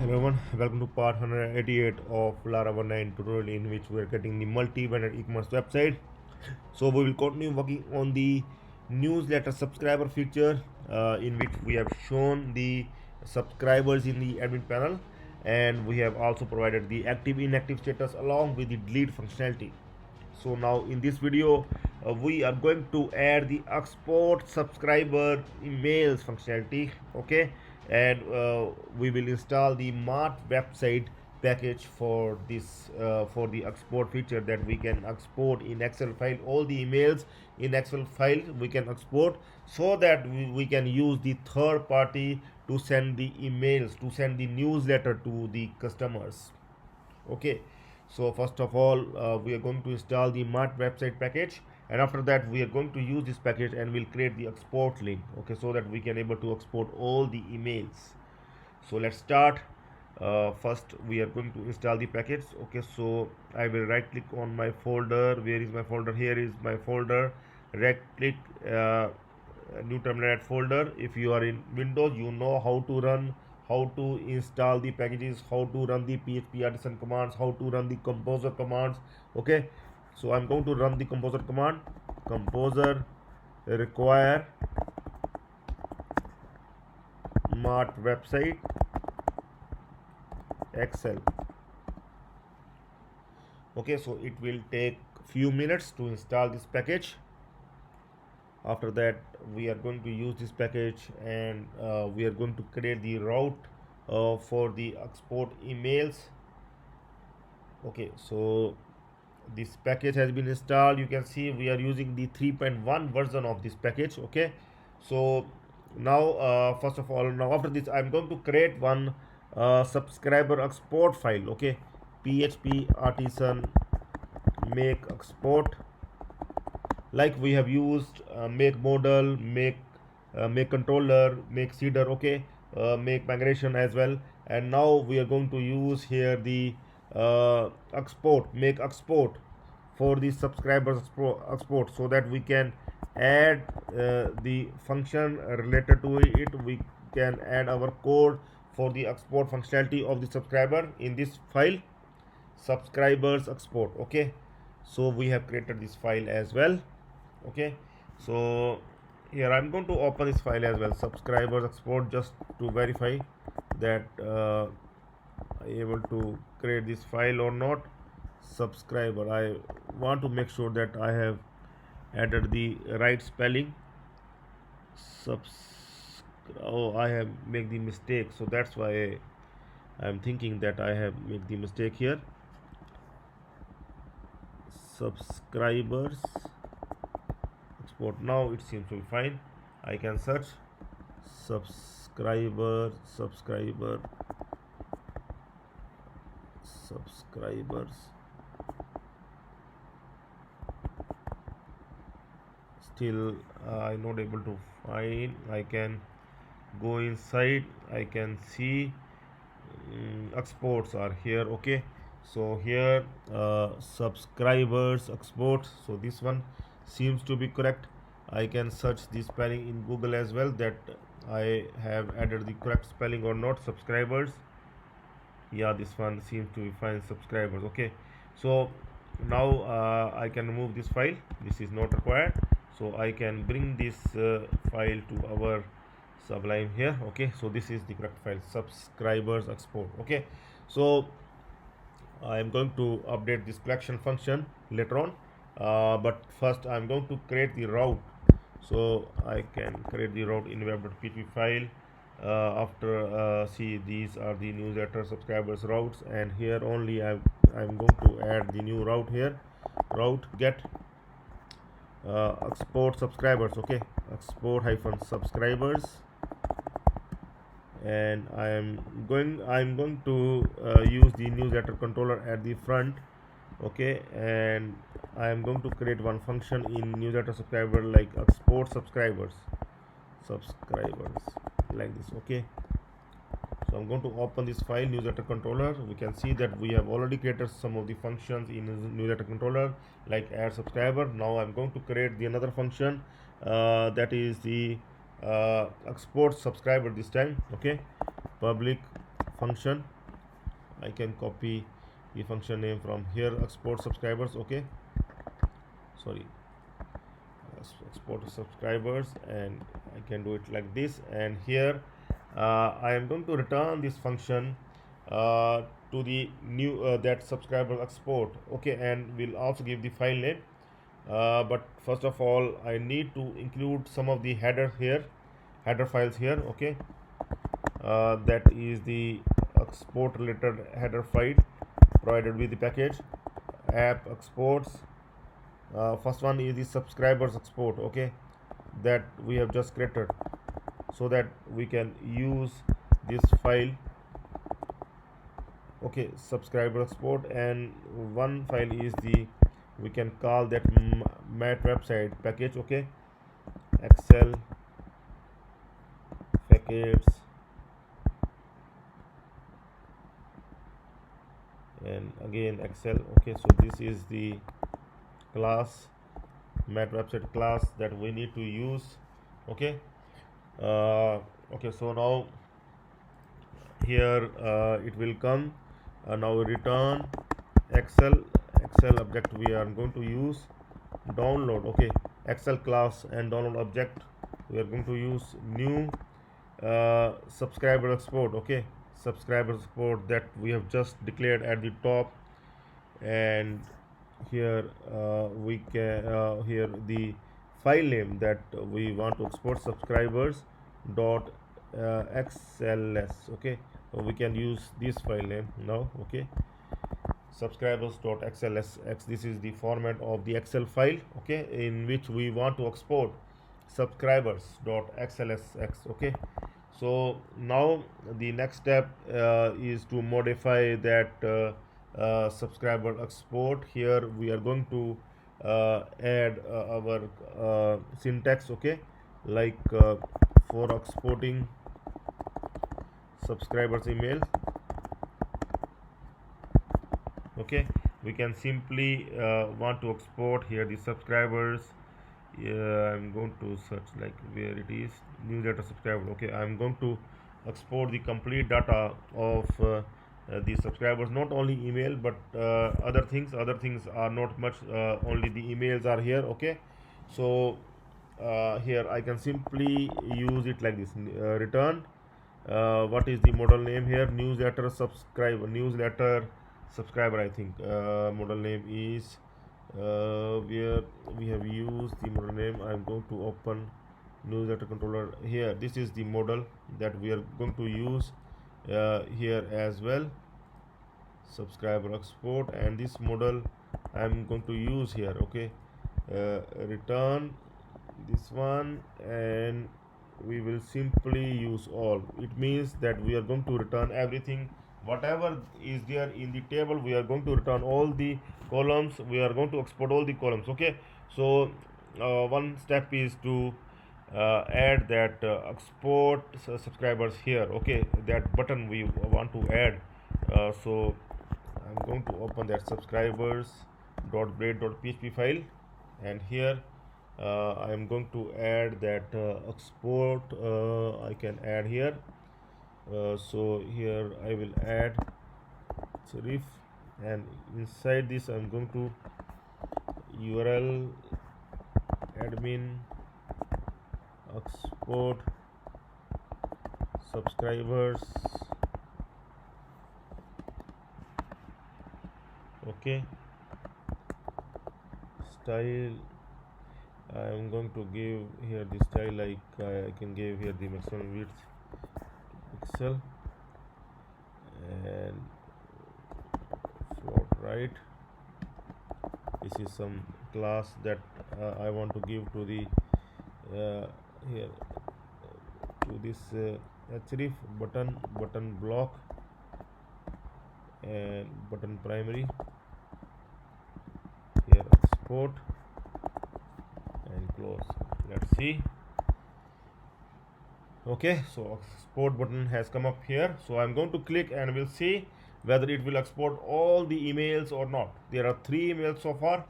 everyone, welcome to part 188 of Laravel 9 tutorial, in which we are getting the multi-vendor e-commerce website. So we will continue working on the newsletter subscriber feature, in which we have shown the subscribers in the admin panel, and we have also provided the active inactive status along with the delete functionality. So now in this video, we are going to add the export subscriber emails functionality, okay, and we will install the mart website package for this, for the export feature, that we can export in excel file all the emails in excel file we can export, so that we can use the third party to send the emails, to send the newsletter to the customers. Okay, so first of all, we are going to install the mart website package, and after that we are going to use this package and we'll create the export link, okay, so that we can able to export all the emails. So let's start. First we are going to install the package. Okay, so I will right click on my folder. Where is my folder? Here is my folder. Right click, new terminal, add folder. If you are in Windows, you know how to run, how to install the packages, how to run the php artisan commands, how to run the composer commands. Okay, so I'm going to run the composer command. Composer require mart website excel. Okay, so it will take few minutes to install this package. After that we are going to use this package, and we are going to create the route for the export emails. Okay, so this package has been installed. You can see we are using the 3.1 version of this package. Okay, so now first of all, now after this I'm going to create one subscriber export file. Okay, php artisan make export, like we have used make model, make controller, make seeder. Okay, make migration as well, and now we are going to use here the export, make export for the subscribers export, so that we can add the function related to it. We can add our code for the export functionality of the subscriber in this file, subscribers export. Okay, so we have created this file as well. Okay, so here I'm going to open this file as well, subscribers export, just to verify that I able to create this file or not. Subscriber, I want to make sure that I have added the right spelling. Oh, I have made the mistake, so that's why I'm thinking that I have made the mistake here. Subscribers export, now it seems to be fine. I can search subscribers, still I'm not able to find. I can go inside, I can see exports are here. Okay, so here subscribers exports, so this one seems to be correct. I can search the spelling in Google as well, that I have added the correct spelling or not. Subscribers, yeah, this one seems to be fine, subscribers. Okay, so now I can remove this file, this is not required, so I can bring this file to our Sublime here. Okay, so this is the correct file, subscribers export. Okay, so I am going to update this collection function later on, but first I'm going to create the route. So I can create the route in web.php file. After see, these are the newsletter subscribers routes, and here only I'm going to add the new route here, route get export subscribers. Okay, export hyphen subscribers, and I'm going to use the newsletter controller at the front. Okay, and I am going to create one function in newsletter subscriber, like export subscribers like this. Okay, so I'm going to open this file, newsletter controller. We can see that we have already created some of the functions in newsletter controller, like add subscriber. Now I'm going to create the another function, that is the export subscriber this time. Okay, public function I can copy the function name from here, export subscribers. Okay, sorry, export subscribers, and I can do it like this. And here I am going to return this function uh, to the new that subscriber export. Okay, and we'll also give the file name. But first of all, I need to include some of the header here, header files here. Okay, that is the export related header file provided with the package app exports. First one is the subscribers export. Okay, that we have just created so that we can use this file. Okay, subscriber export, and one file is the, we can call that mat website package. Okay, excel packets, and again excel. Okay, so this is the class, mat website class that we need to use. Okay, okay, so now here it will come. Now return excel object we are going to use download. Okay, excel class and download object we are going to use new subscriber export. Okay, subscriber export that we have just declared at the top. And here we can here the file name that we want to export, subscribers dot xls. Okay, so we can use this file name now. Okay, subscribers.xlsx, this is the format of the excel file. Okay, in which we want to export subscribers.xlsx. Okay, so now the next step is to modify that subscriber export. Here we are going to add our syntax. Okay, like for exporting subscribers email. Okay, we can simply want to export here the subscribers. I'm going to search like where it is, newsletter subscriber. Okay, I'm going to export the complete data of the subscribers, not only email but other things are not much, only the emails are here. Okay, so here I can simply use it like this, return what is the model name here, newsletter subscriber. I think model name is where we have used the model name. I'm going to open newsletter controller here. This is the model that we are going to use here as well, subscriber export, and this model I'm going to use here. Okay, return this one, and we will simply use all. It means that we are going to return everything, whatever is there in the table. We are going to return all the columns, we are going to export all the columns. Okay, so one step is to add that export subscribers here. Okay, that button we want to add. So I'm going to open that subscribers.blade.php file, and here I am going to add that export. I can add here. So here I will add serif, and inside this I'm going to URL admin export subscribers. Okay, style I am going to give here the style, like I can give here the maximum width pixel and float right. This is some class that I want to give to the here to this href button block and button primary. Here export and close. Let's see. Okay, so export button has come up here, so I'm going to click and we'll see whether it will export all the emails or not. There are 3 emails so far.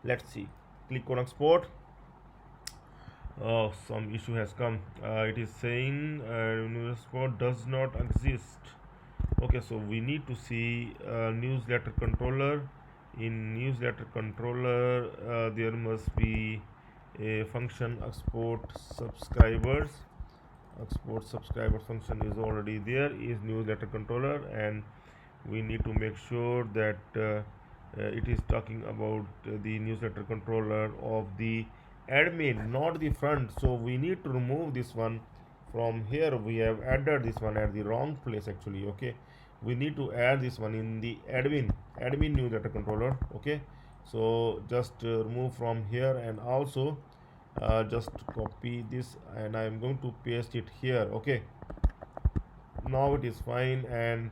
Let's see. Click on export. Oh, some issue has come. It is saying export does not exist. Okay, so we need to see newsletter controller. In newsletter controller, there must be a function export subscribers. Export subscriber function is already there, is newsletter controller, and we need to make sure that it is talking about the newsletter controller of the admin, not the front. So we need to remove this one from here. We have added this one at the wrong place actually. Okay, we need to add this one in the admin newsletter controller. Okay, so just remove from here, and also just copy this, and I am going to paste it here. Okay, now it is fine, and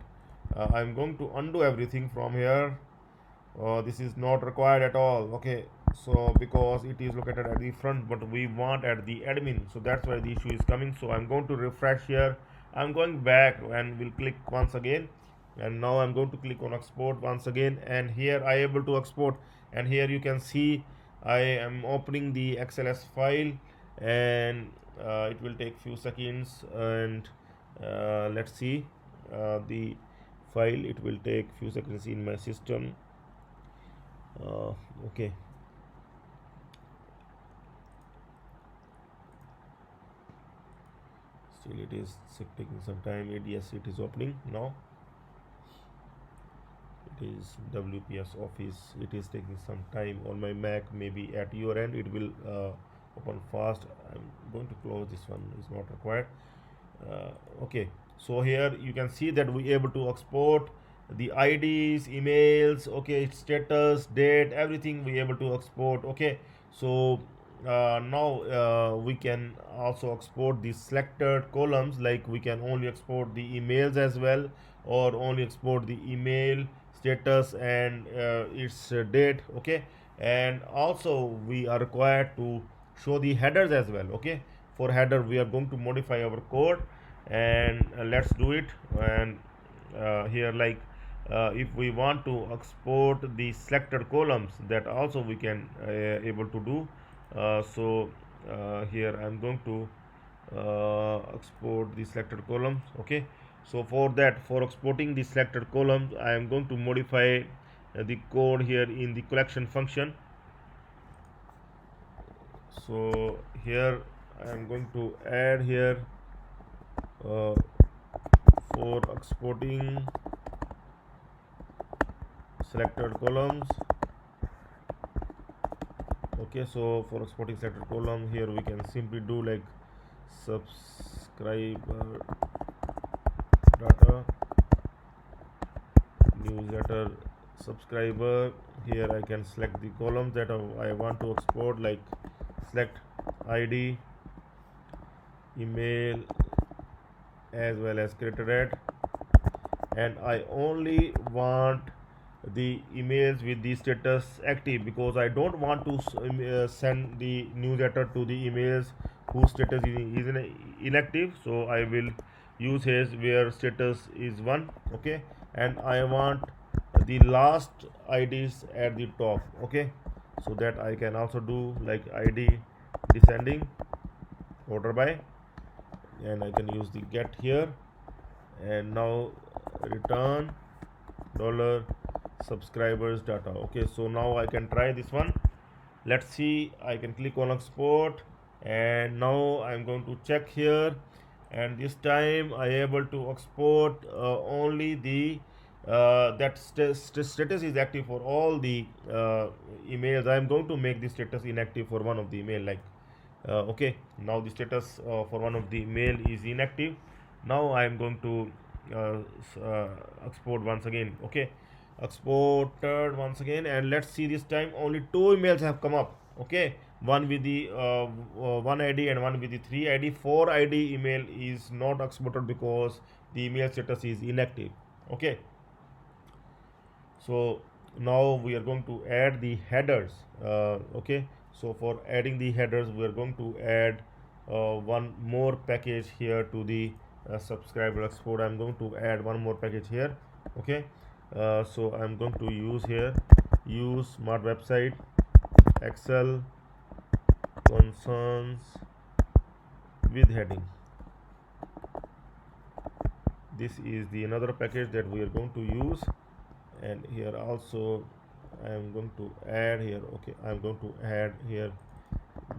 I'm going to undo everything from here. This is not required at all. Okay, so because it is located at the front, but we want at the admin, so that's why the issue is coming. So I'm going to refresh here. I'm going back and we'll click once again, and now I'm going to click on export once again, and here I able to export, and here you can see I am opening the XLS file, and it will take few seconds, and let's see the file. It will take few seconds in my system. Okay, still it is taking some time. Yes, it is opening now. It is WPS Office. It is taking some time on my Mac. Maybe at your end it will open fast. I'm going to close this one. It's not required. Okay, so here you can see that we able to export the IDs, emails, okay, status, date, everything we able to export. Okay, so now we can also export the selected columns, like we can only export the emails as well, or only export the email status and its date. Okay, and also we are required to show the headers as well. Okay, for header we are going to modify our code, and let's do it. And here, like if we want to export the selected columns, that also we can able to do. So here I'm going to export the selected columns. Okay, so for that, for exporting the selected columns, I am going to modify the code here in the collection function. So here I am going to add here uh, for exporting selected columns. Okay, so for exporting selected column, here we can simply do like subscriber data newsletter subscriber. Here I can select the columns that I want to export, like select ID, email, as well as created at, and I only want the emails with the status active, because I don't want to send the newsletter to the emails whose status is inactive. So I will use his where status is 1. Okay, and I want the last IDs at the top. Okay, so that I can also do like ID descending order by, and I can use the get here, and now return dollar subscribers data. Okay, so now I can try this one. Let's see. I can click on export, and now I'm going to check here, and this time I able to export only the that status is active for all the emails. I'm going to make the status inactive for one of the email, like okay, now the status for one of the email is inactive. Now I am going to export once again. Okay, exported once again, and let's see, this time only 2 emails have come up. Okay, one with the 1 ID and one with the 3 ID. 4 ID email is not exported because the email status is inactive. Okay, so now we are going to add the headers. Okay, so for adding the headers, we are going to add one more package here to the subscriber export. I'm going to add one more package here. Okay, so I'm going to use here, use smart website excel concerns with heading. this is the another package that we are going to use. And here also I am going to add here. Okay, I am going to add here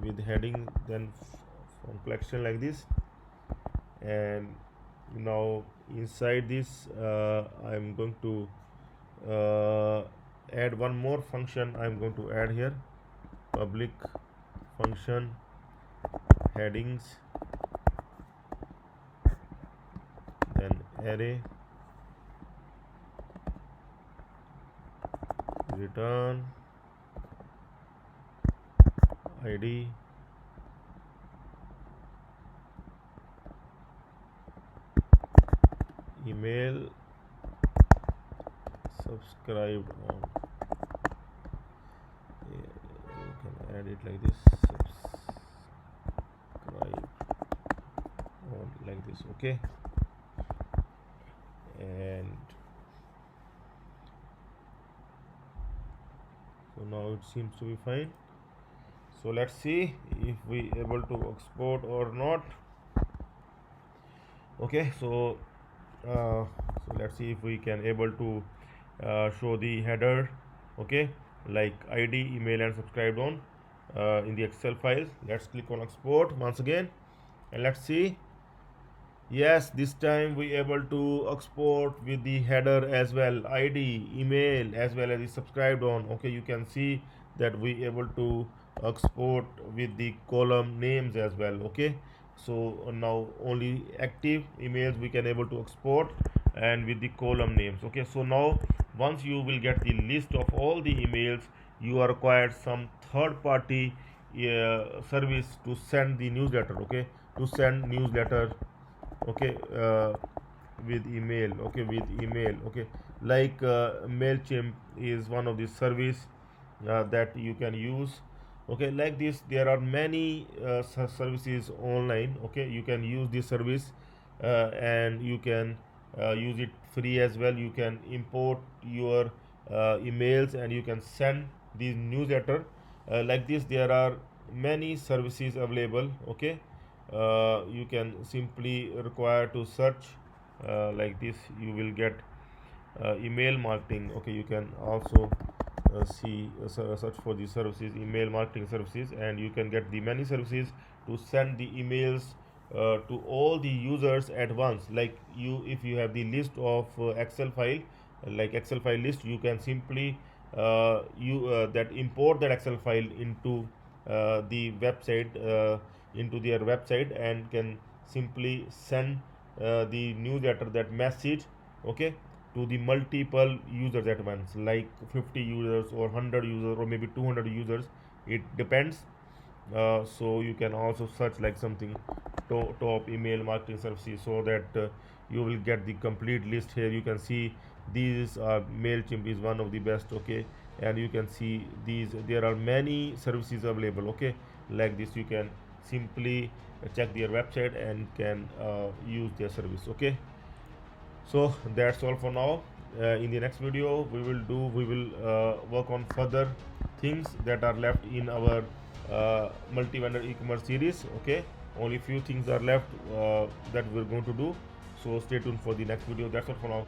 with heading, then from collection like this. And now inside this I am going to add one more function. I am going to add here public function headings, then array return id email subscribed on. Yeah, you can add it like this, subscribe on like this. Okay, and so now it seems to be fine. So let's see if we able to export or not. Okay, so let's see if we can able to show the header, okay, like id email and subscribed on in the excel files. Let's click on export once again and let's see. Yes, this time we able to export with the header as well, id email as well as the subscribed on. Okay, you can see that we able to export with the column names as well. Okay, so now only active emails we can able to export and with the column names. Okay, so now once you will get the list of all the emails, you are required some third party service to send the newsletter. Okay, to send newsletter, okay, with email. Okay, with email. Okay, like MailChimp is one of the service that you can use. Okay, like this there are many services online. Okay, you can use this service and you can use it free as well. You can import your emails and you can send these newsletter like this. There are many services available. Okay, you can simply require to search like this. You will get email marketing. Okay, you can also see search for the services, email marketing services, and you can get the many services to send the emails to all the users at once. Like you, if you have the list of excel file, like excel file list, you can simply you that import that excel file into the website, into their website, and can simply send the newsletter, that message, okay, to the multiple users at once, like 50 users or 100 users or maybe 200 users. It depends. So you can also search like something top email marketing services, so that you will get the complete list. Here you can see these are MailChimp is one of the best. Okay, and you can see these, there are many services available. Okay, like this you can simply check their website and can use their service. Okay, so that's all for now. In the next video we will work on further things that are left in our multi-vendor e-commerce series. Okay, only few things are left that we're going to do, so stay tuned for the next video. That's all for now.